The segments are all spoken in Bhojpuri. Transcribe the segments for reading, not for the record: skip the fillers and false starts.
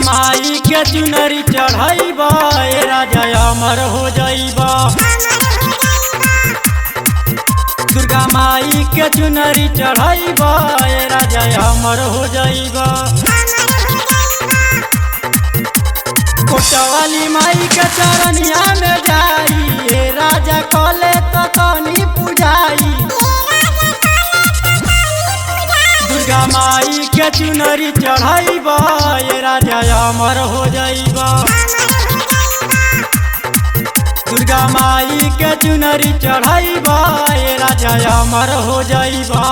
माई के चुनरी चढ़ाइबा ए राजा अमर हो जाइबा। दुर्गा माई के चुनरी चढ़ाइबा ए राजा अमर हो जाइबा। कोटवाली माई के चरनिया में जाई ए राजा कले तो तनी पूजाई। दुर्गा माई के चुनरी चढ़ाइबा ए राजा अमर हो जाइबा। दुर्गा माई के चुनरी चढ़ाइबा ए राजा अमर हो जाइबा।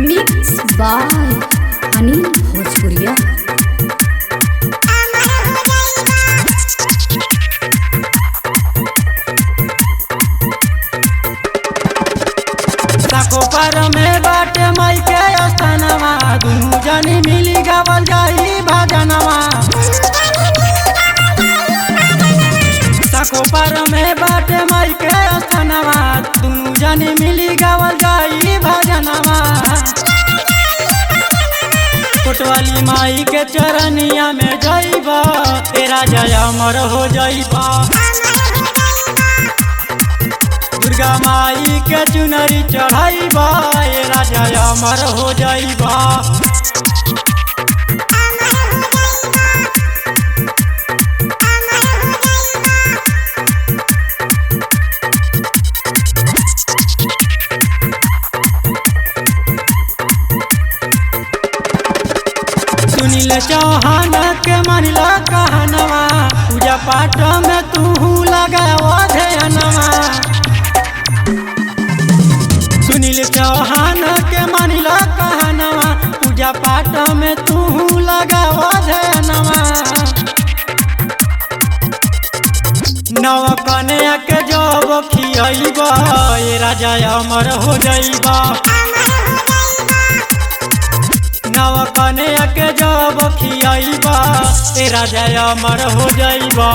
मिक्स बाय अनिल भोजपुरिया। साको पर में बाटे माई के स्थानवा दुनू जनी मिली गावल जाई भजनवा। साको पर में बाटे माई के स्थानवा दुनू जनी मिली गावल जाई भजनवा। कोटवाली माई के चरनिया में जाइबा ए राजा अमर हो जाइबा। दुर्गा माई के चुनरी चढ़ाइबा ए राजा अमर हो जाइबा। सुनील चौहान के मानिला कहनवा पूजा पाठ में तू लगाओ ध्यानवा। सुनील चौहान के मानिला कहनवा पूजा पाठ में तू लगाओ ध्यानवा। नव कन्या के जब खियाइबा ए राजा अमर हो जाइबा। नव कन्या के जब खियाइबा ए राजा अमर हो जाइबा।